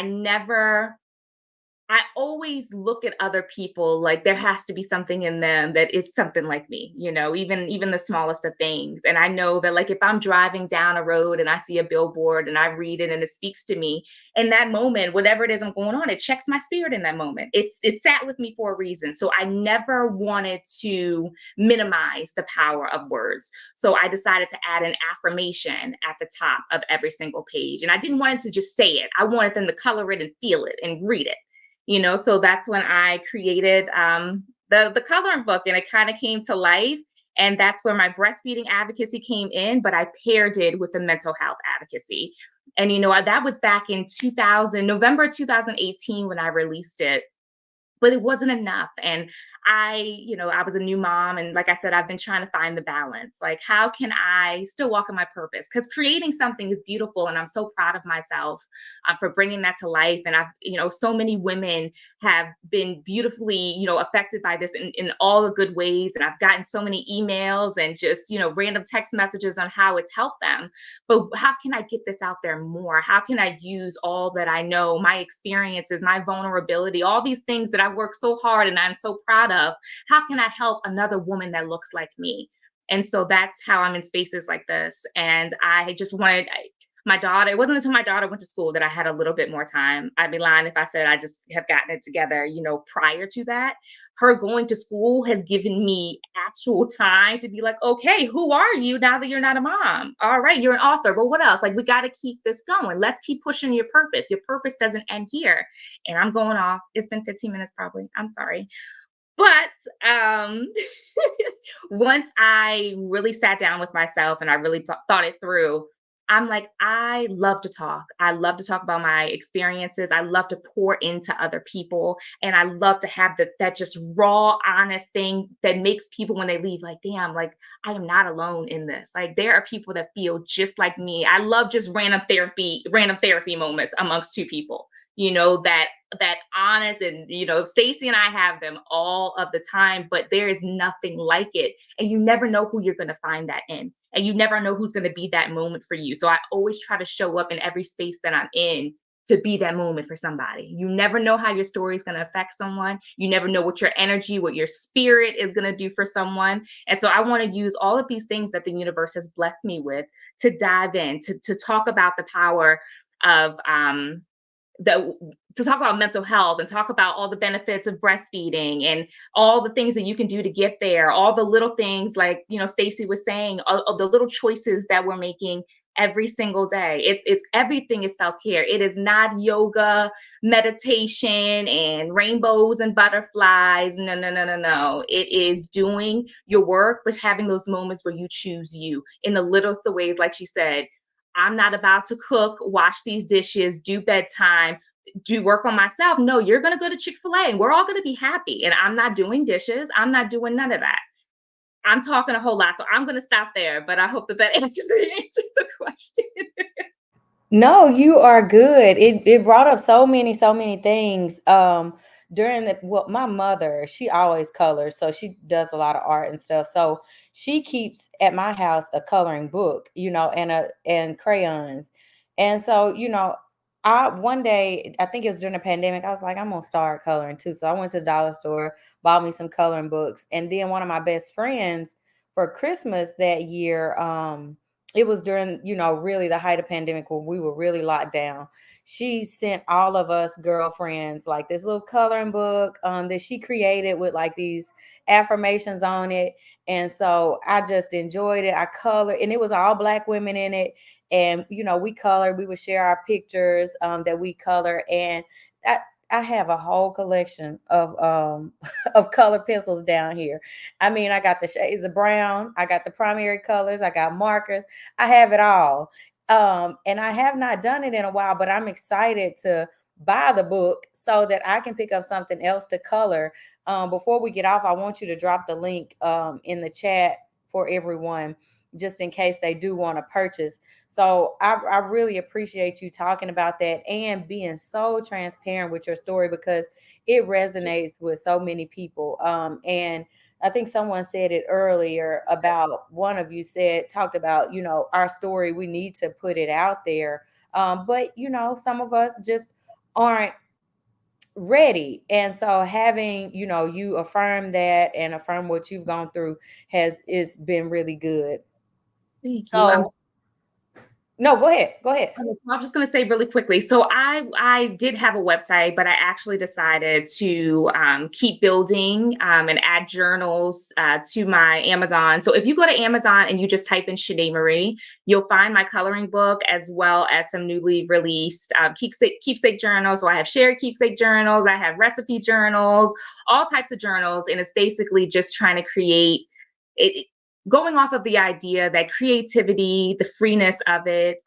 I always look at other people like there has to be something in them that is something like me, even the smallest of things. And I know that like if I'm driving down a road and I see a billboard and I read it and it speaks to me, in that moment, whatever it is I'm going on, it checks my spirit in that moment. It sat with me for a reason. So I never wanted to minimize the power of words. So I decided to add an affirmation at the top of every single page. And I didn't want it to just say it. I wanted them to color it and feel it and read it. So that's when I created the coloring book, and it kind of came to life. And that's where my breastfeeding advocacy came in, but I paired it with the mental health advocacy. And that was back in November 2018 when I released it, but it wasn't enough. And I was a new mom. And like I said, I've been trying to find the balance. Like, how can I still walk in my purpose? Because creating something is beautiful. And I'm so proud of myself for bringing that to life. And so many women have been beautifully, affected by this in all the good ways. And I've gotten so many emails and just, random text messages on how it's helped them. But how can I get this out there more? How can I use all that I know, my experiences, my vulnerability, all these things that I worked so hard and I'm so proud of? How can I help another woman that looks like me? And so that's how I'm in spaces like this. And I just wanted my daughter, it wasn't until my daughter went to school that I had a little bit more time. I'd be lying if I said I just have gotten it together, prior to that. Her going to school has given me actual time to be like, okay, who are you now that you're not a mom? All right, you're an author, but what else? Like, we got to keep this going. Let's keep pushing your purpose. Your purpose doesn't end here. And I'm going off. It's been 15 minutes probably. I'm sorry. But once I really sat down with myself and I really thought it through, I'm like, I love to talk. I love to talk about my experiences. I love to pour into other people. And I love to have that just raw, honest thing that makes people when they leave, like, damn, like, I am not alone in this. Like, there are people that feel just like me. I love just random therapy moments amongst two people, that honest. And Stacy and I have them all of the time, but there is nothing like it. And you never know who you're going to find that in, and you never know who's going to be that moment for you. So I always try to show up in every space that I'm in to be that moment for somebody. You never know how your story is going to affect someone. You never know what your energy, what your spirit is going to do for someone. And so I want to use all of these things that the universe has blessed me with to dive in, to talk about the power of the to talk about mental health and talk about all the benefits of breastfeeding and all the things that you can do to get there, all the little things, like Stacy was saying, all the little choices that we're making every single day. It's everything is self-care. It is not yoga, meditation, and rainbows and butterflies. No, no, no, no, no. It is doing your work, but having those moments where you choose you in the littlest of ways. Like she said, I'm not about to cook, wash these dishes, do bedtime, do work on myself. No, you're going to go to Chick-fil-A and we're all going to be happy. And I'm not doing dishes. I'm not doing none of that. I'm talking a whole lot. So I'm going to stop there, but I hope that answers the question. No, you are good. It brought up so many things. During my mother, she always colors, so she does a lot of art and stuff. So she keeps at my house a coloring book, and crayons. And so, I one day, I think it was during the pandemic, I was like, I'm gonna start coloring too. So I went to the dollar store, bought me some coloring books, and then one of my best friends for Christmas that year, it was during, really the height of pandemic when we were really locked down. She sent all of us girlfriends like this little coloring book that she created with like these affirmations on it. And so I just enjoyed it. I colored, and it was all Black women in it. And, we colored, we would share our pictures that we color. And I have a whole collection of of color pencils down here. I mean, I got the shades of brown, I got the primary colors, I got markers, I have it all. And I have not done it in a while, but I'm excited to buy the book so that I can pick up something else to color. Before we get off, I want you to drop the link in the chat for everyone. just in case they do want to purchase. So I really appreciate you talking about that and being so transparent with your story, because it resonates with so many people. And I think someone said it earlier about, one of you said, talked about, our story, we need to put it out there. But, some of us just aren't ready. And so having, you affirm that and affirm what you've gone through is been really good. Thank you. So no, go ahead. Go ahead. I'm just going to say really quickly. So I did have a website, but I actually decided to keep building and add journals to my Amazon. So if you go to Amazon and you just type in Shanae Marie, you'll find my coloring book as well as some newly released keepsake journals. So I have shared keepsake journals, I have recipe journals, all types of journals, and it's basically just trying to create it, going off of the idea that creativity, the freeness of it,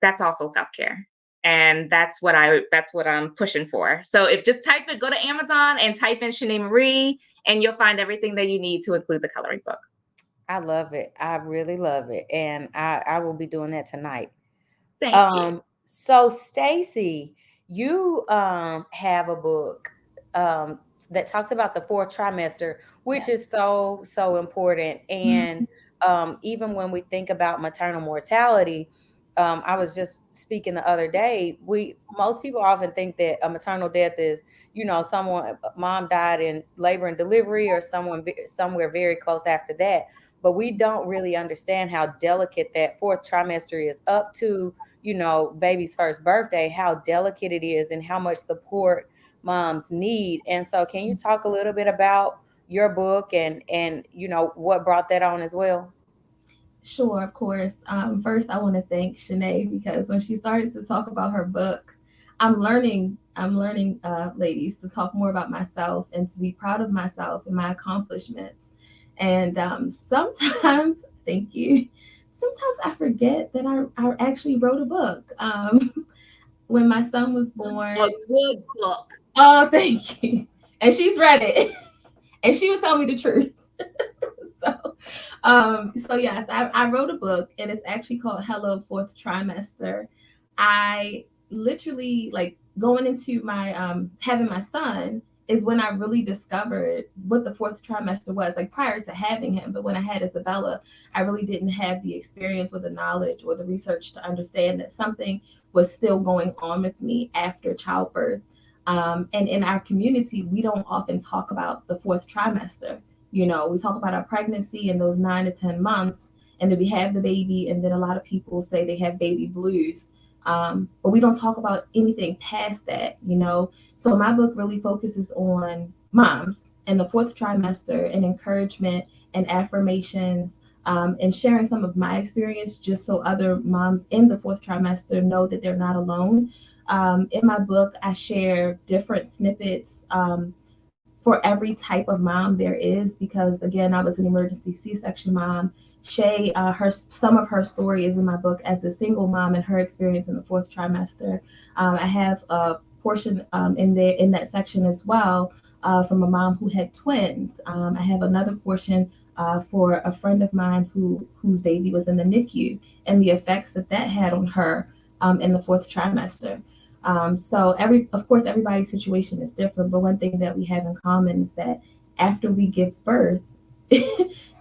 that's also self-care. And that's what I'm pushing for. So if just go to Amazon and type in Shanae Marie, and you'll find everything that you need to include the coloring book. I love it. I really love it. And I will be doing that tonight. Thank you. So Stacy, you have a book that talks about the fourth trimester, which Yes. is so important. And even when we think about maternal mortality, I was just speaking the other day. We Most people often think that a maternal death is, someone mom died in labor and delivery, or somewhere very close after that. But we don't really understand how delicate that fourth trimester is up to, baby's first birthday, how delicate it is and how much support moms need. And so can you talk a little bit about your book and what brought that on as well? Sure, of course. First, I want to thank Shanae because when she started to talk about her book, ladies, to talk more about myself and to be proud of myself and my accomplishments. And sometimes, thank you. Sometimes I forget that I actually wrote a book. When my son was born. A good book. Oh, thank you. And she's read it, and she would tell me the truth. So yes, I wrote a book, and it's actually called Hello Fourth Trimester. I literally, like, going into my having my son is when I really discovered what the fourth trimester was, like prior to having him. But when I had Isabella, I really didn't have the experience or the knowledge or the research to understand that something was still going on with me after childbirth. And in our community, we don't often talk about the fourth trimester. We talk about our pregnancy and those 9 to 10 months, and then we have the baby, and then a lot of people say they have baby blues. But we don't talk about anything past that. So my book really focuses on moms and the fourth trimester and encouragement and affirmations, and sharing some of my experience just so other moms in the fourth trimester know that they're not alone. In my book, I share different snippets for every type of mom there is, because again, I was an emergency C-section mom. Shay, some of her story is in my book as a single mom and her experience in the fourth trimester. I have a portion in that section as well, from a mom who had twins. I have another portion for a friend of mine whose baby was in the NICU and the effects that had on her in the fourth trimester. So of course, everybody's situation is different, but one thing that we have in common is that after we give birth,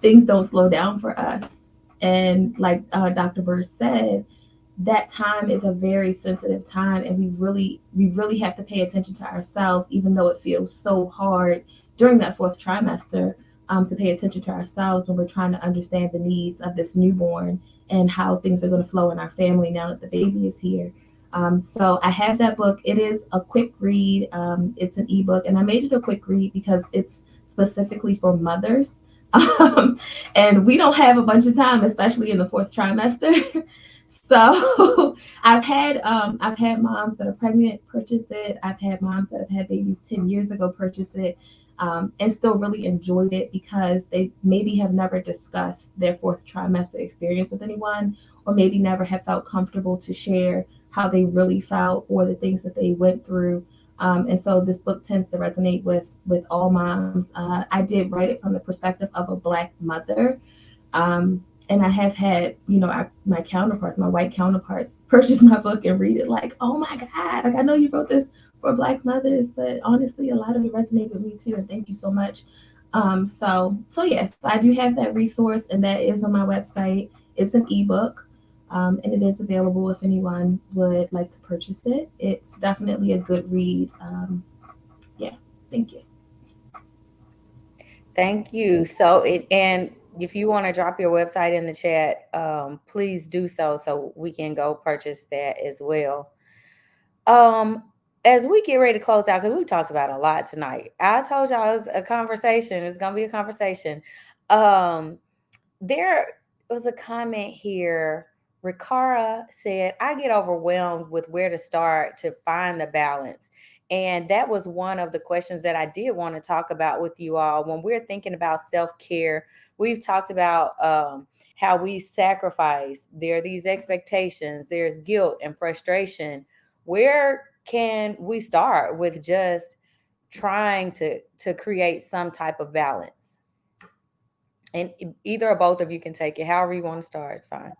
things don't slow down for us. And like Dr. Bird said, that time is a very sensitive time, and we really have to pay attention to ourselves, even though it feels so hard during that fourth trimester, to pay attention to ourselves when we're trying to understand the needs of this newborn and how things are going to flow in our family now that the baby is here. So I have that book. It is a quick read. It's an ebook, and I made it a quick read because it's specifically for mothers. And we don't have a bunch of time, especially in the fourth trimester. So I've had moms that are pregnant purchase it. I've had moms that have had babies 10 years ago purchase it, and still really enjoyed it because they maybe have never discussed their fourth trimester experience with anyone, or maybe never have felt comfortable to share how they really felt or the things that they went through. And so this book tends to resonate with all moms. I did write it from the perspective of a Black mother. And I have had, my counterparts, my white counterparts, purchase my book and read it like, oh my God, like I know you wrote this for Black mothers, but honestly, a lot of it resonated with me too. And thank you so much. So yes, I do have that resource, and that is on my website. It's an ebook, and it is available if anyone would like to purchase it. It's definitely a good read. Yeah, thank you. Thank you. And if you want to drop your website in the chat, please do so we can go purchase that as well. Um, as we get ready to close out, because we talked about a lot tonight. I told y'all it was a conversation. It's gonna be a conversation. Um, there was a comment here. Rikara said, I get overwhelmed with where to start to find the balance. And that was one of the questions that I did want to talk about with you all. When we're thinking about self care, we've talked about how we sacrifice. There are these expectations, there's guilt and frustration. Where can we start with just trying to create some type of balance? And either or both of you can take it. However you want to start, it's fine.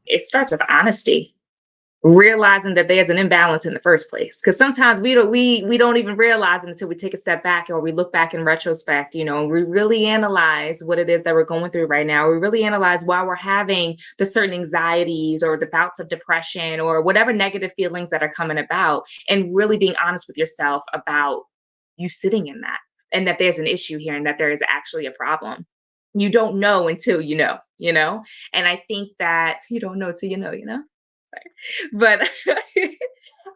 It starts with honesty, realizing that there's an imbalance in the first place. Because sometimes we don't even realize it until we take a step back or we look back in retrospect, and we really analyze what it is that we're going through right now. We really analyze why we're having the certain anxieties or the bouts of depression or whatever negative feelings that are coming about, and really being honest with yourself about you sitting in that, and that there's an issue here, and that there is actually a problem. You don't know until you know. And I think that you don't know till you know. But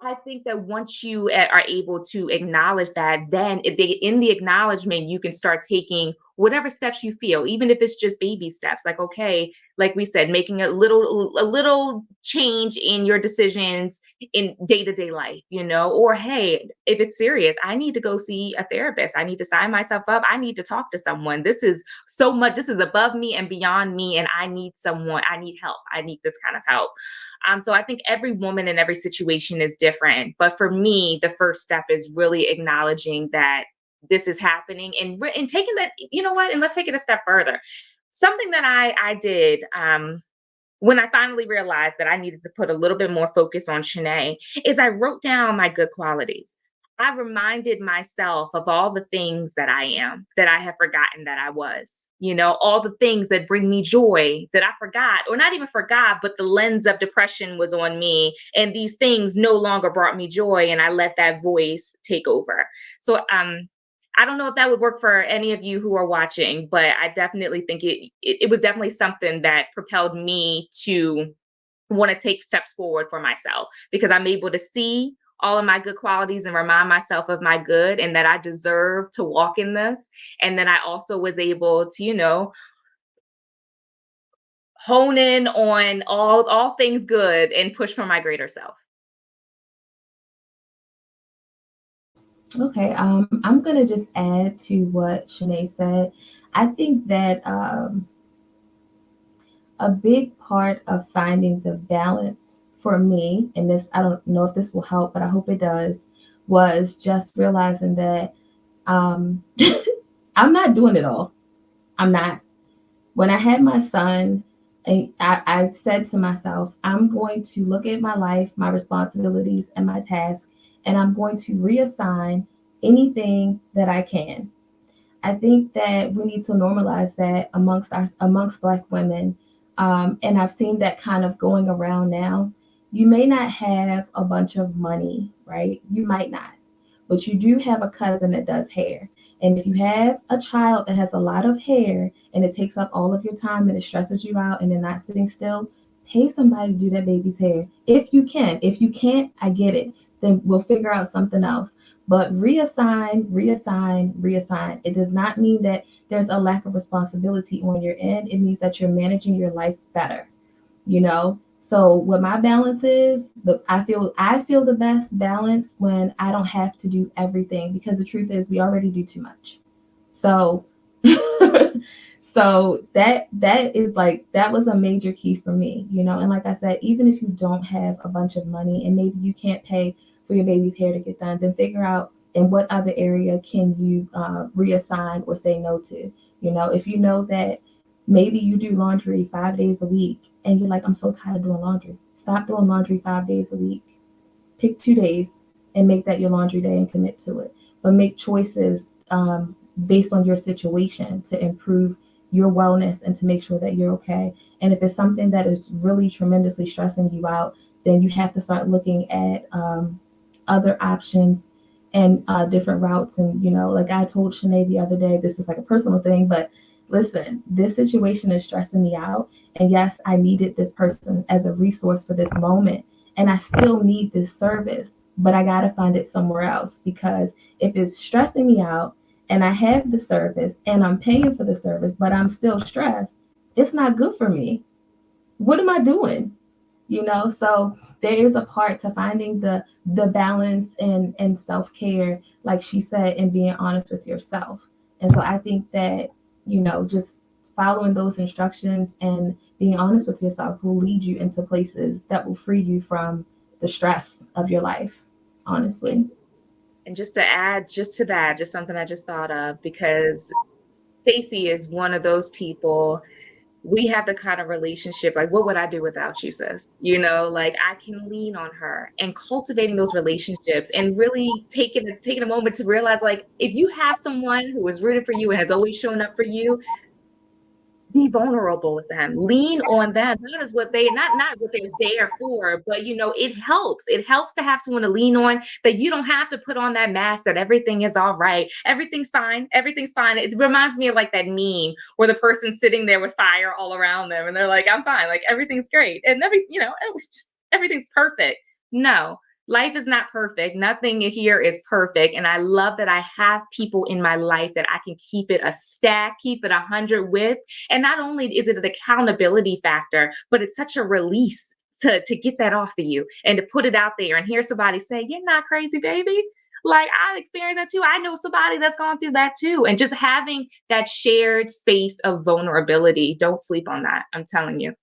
I think that once you are able to acknowledge that, then in the acknowledgement, you can start taking whatever steps you feel, even if it's just baby steps. Like, okay, like we said, making a little change in your decisions in day to day life, or hey, if it's serious, I need to go see a therapist. I need to sign myself up. I need to talk to someone. This is so much. This is above me and beyond me, and I need someone. I need help. I need this kind of help. So I think every woman in every situation is different. But for me, the first step is really acknowledging that this is happening, and taking that, you know what, and let's take it a step further. Something that I did when I finally realized that I needed to put a little bit more focus on Shanae is I wrote down my good qualities. I reminded myself of all the things that I am, that I have forgotten that I was, all the things that bring me joy that I forgot, or not even forgot, but the lens of depression was on me. And these things no longer brought me joy. And I let that voice take over. So, I don't know if that would work for any of you who are watching, but I definitely think it was definitely something that propelled me to want to take steps forward for myself, because I'm able to see all of my good qualities and remind myself of my good, and that I deserve to walk in this. And then I also was able to, hone in on all things good and push for my greater self. Okay, I'm gonna just add to what Shanae said. I think that a big part of finding the balance for me, and this, I don't know if this will help, but I hope it does, was just realizing that um, I'm not doing it all. I'm not. When I had my son, I said to myself, I'm going to look at my life, my responsibilities, and my tasks, and I'm going to reassign anything that I can. I think that we need to normalize that amongst Black women, and I've seen that kind of going around now. You may not have a bunch of money, right? You might not, but you do have a cousin that does hair. And if you have a child that has a lot of hair and it takes up all of your time and it stresses you out and they're not sitting still, pay somebody to do that baby's hair if you can. If you can't, I get it. Then we'll figure out something else. But reassign, reassign, reassign. It does not mean that there's a lack of responsibility on your end. It means that you're managing your life better, you know? So what my balance is, I feel the best balance when I don't have to do everything, because the truth is we already do too much. So so that is like, that was a major key for me, and like I said, even if you don't have a bunch of money and maybe you can't pay for your baby's hair to get done, then figure out in what other area can you reassign or say no to. If you know that Maybe you do laundry 5 days a week and you're like, I'm so tired of doing laundry. Stop doing laundry 5 days a week. Pick 2 days and make that your laundry day and commit to it. But make choices based on your situation to improve your wellness and to make sure that you're okay. And if it's something that is really tremendously stressing you out, then you have to start looking at other options and different routes. And, you know, like I told Shanae the other day, this is like a personal thing, but listen, this situation is stressing me out. And yes, I needed this person as a resource for this moment. And I still need this service, but I got to find it somewhere else because if it's stressing me out and I have the service and I'm paying for the service, but I'm still stressed, it's not good for me. What am I doing? You know, so there is a part to finding the balance and self-care, like she said, and being honest with yourself. And so I think that, you know, just following those instructions and being honest with yourself will lead you into places that will free you from the stress of your life, honestly. And just to add, just to that, just something I just thought of, because Stacy is one of those people. We have the kind of relationship, like, what would I do without you, sis? You know, like I can lean on her, and cultivating those relationships and really taking a moment to realize, like, if you have someone who is rooted for you and has always shown up for you, be vulnerable with them, lean on them, not as what they not what they're there for, but you know, it helps to have someone to lean on, that you don't have to put on that mask that everything is all right, everything's fine. It reminds me of like that meme where the person's sitting there with fire all around them and they're like, I'm fine, like everything's great, and everything's perfect. No, life is not perfect. Nothing here is perfect. And I love that I have people in my life that I can keep it a stack, keep it 100 with. And not only is it an accountability factor, but it's such a release to get that off of you and to put it out there and hear somebody say, "You're not crazy, baby." Like I experienced that too. I know somebody that's gone through that too. And just having that shared space of vulnerability, don't sleep on that. I'm telling you.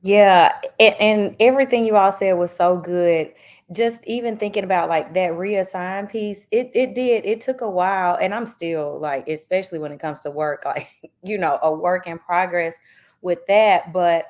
Yeah, and everything you all said was so good. Just even thinking about like that reassign piece, it took a while, and I'm still like, especially when it comes to work, like a work in progress with that. But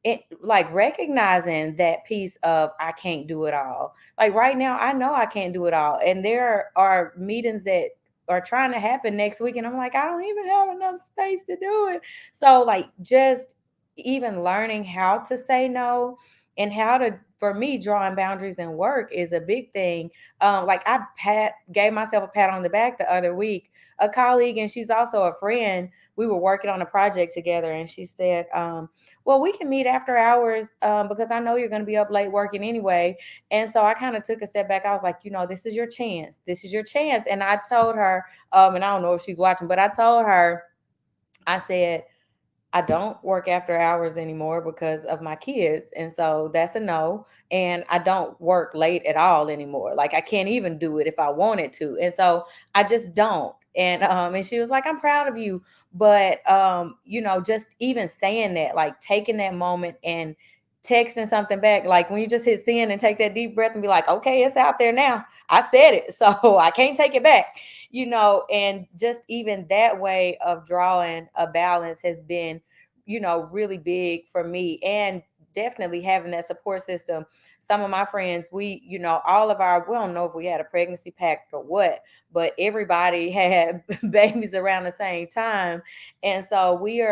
it like recognizing that piece of I can't do it all. Like right now, I know I can't do it all, and there are meetings that are trying to happen next week, and I'm like, I don't even have enough space to do it. So like just even learning how to say no and how to, for me, drawing boundaries in work is a big thing. Like I gave myself a pat on the back the other week. A colleague, and she's also a friend, we were working on a project together, and she said, well, we can meet after hours, because I know you're going to be up late working anyway. And so I kind of took a step back. I was like, this is your chance, this is your chance. And I told her, and I don't know if she's watching, but I told her, I said, I don't work after hours anymore because of my kids. And so that's a no. And I don't work late at all anymore. Like I can't even do it if I wanted to. And so I just don't. And she was like, I'm proud of you. But just even saying that, like taking that moment and texting something back, like when you just hit send and take that deep breath and be like, okay, it's out there now. I said it. So I can't take it back. And just even that way of drawing a balance has been, really big for me. And definitely having that support system. Some of my friends, all of our, we don't know if we had a pregnancy pact or what, but everybody had babies around the same time. And so we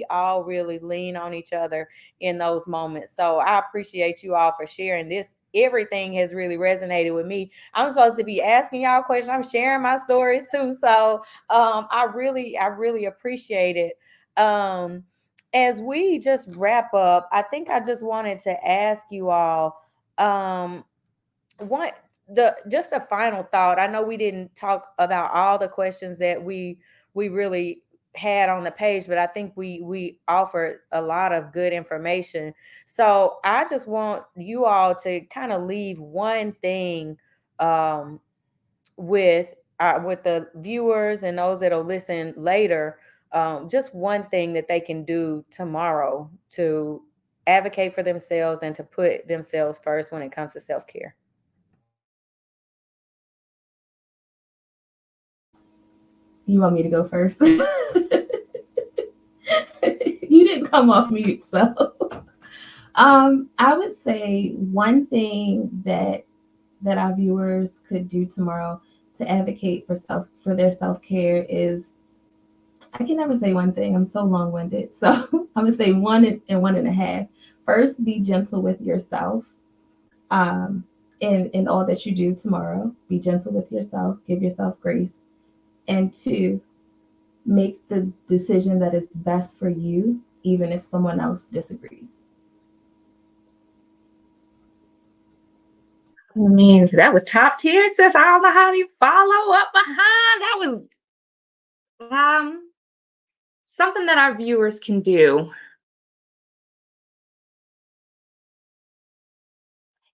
all really lean on each other in those moments. So I appreciate you all for sharing this. Everything has really resonated with me. I'm supposed to be asking y'all questions. I'm sharing my stories too. So I really appreciate it. As we just wrap up, I think I just wanted to ask you all, um, what the just a final thought. I know we didn't talk about all the questions that we really had on the page, but I think we offered a lot of good information. So I just want you all to kind of leave one thing, um, with the viewers and those that'll listen later, just one thing that they can do tomorrow to advocate for themselves and to put themselves first when it comes to self-care. You want me to go first? You didn't come off mute, so I would say one thing that our viewers could do tomorrow to advocate for their self care is, I can never say one thing. I'm so long winded, so I'm gonna say one and a half. First, be gentle with yourself. Um, in all that you do tomorrow, be gentle with yourself. Give yourself grace. And two, make the decision that is best for you, even if someone else disagrees. I mean, that was top tier, sis. I don't know how you follow up behind. That was something that our viewers can do.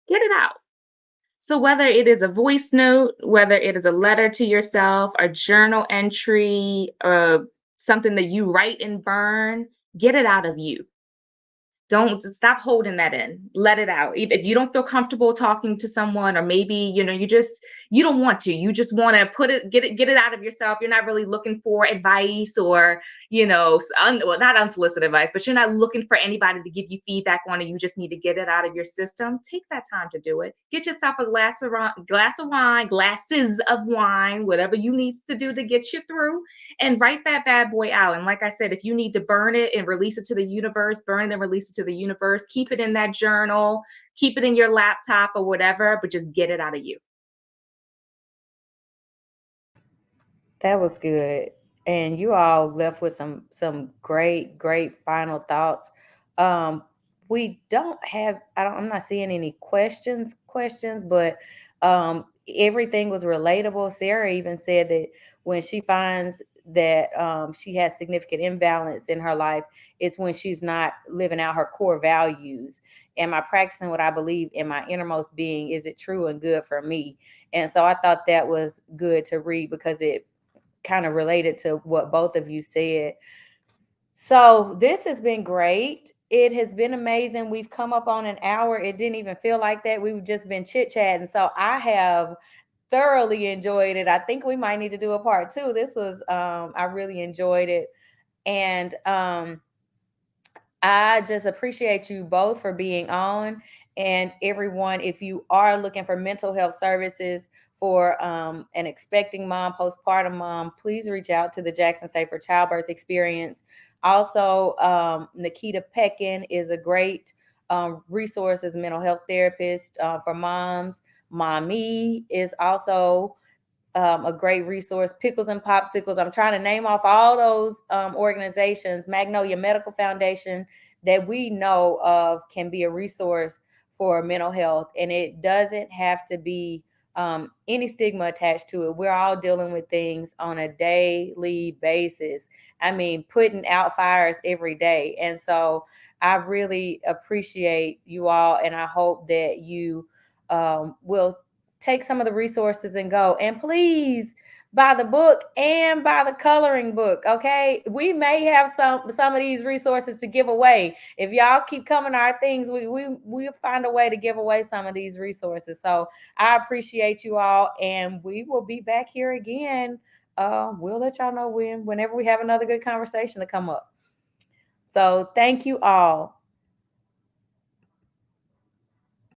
Get it out. So whether it is a voice note, whether it is a letter to yourself, a journal entry, something that you write and burn, get it out of you. Don't stop holding that in. Let it out. If you don't feel comfortable talking to someone, or maybe you don't want to. You just want to get it out of yourself. You're not really looking for advice, or well, not unsolicited advice, but you're not looking for anybody to give you feedback on it. You just need to get it out of your system. Take that time to do it. Get yourself a glass of wine, glasses of wine, whatever you need to do to get you through, and write that bad boy out. And like I said, if you need to burn it and release it to the universe, burn it and release it to the universe. Keep it in that journal, keep it in your laptop or whatever, but just get it out of you. That was good. And you all left with some great final thoughts. Um, we don't have I'm not seeing any questions, but everything was relatable. Sarah even said that when she finds that she has significant imbalance in her life, it's when she's not living out her core values. Am I practicing what I believe in my innermost being? Is it true and good for me? And so I thought that was good to read because it kind of related to what both of you said. So this has been great. It has been amazing. We've come up on an hour. It didn't even feel like that. We've just been chit chatting. So I have thoroughly enjoyed it. I think we might need to do a part two. This was, I really enjoyed it. And I just appreciate you both for being on. And everyone, if you are looking for mental health services for an expecting mom, postpartum mom, please reach out to the Jackson Safer Childbirth Experience. Also, Nikita Peckin is a great resource as a mental health therapist for moms. Mommy is also a great resource. Pickles and Popsicles. I'm trying to name off all those organizations. Magnolia Medical Foundation that we know of can be a resource for mental health, and it doesn't have to be any stigma attached to it. We're all dealing with things on a daily basis. I mean, putting out fires every day, and so I really appreciate you all, and I hope that you will take some of the resources and go. And please buy the book and buy the coloring book. Okay. We may have some of these resources to give away. If y'all keep coming to our things, we'll find a way to give away some of these resources. So I appreciate you all, and we will be back here again. We'll let y'all know whenever we have another good conversation to come up. So thank you all.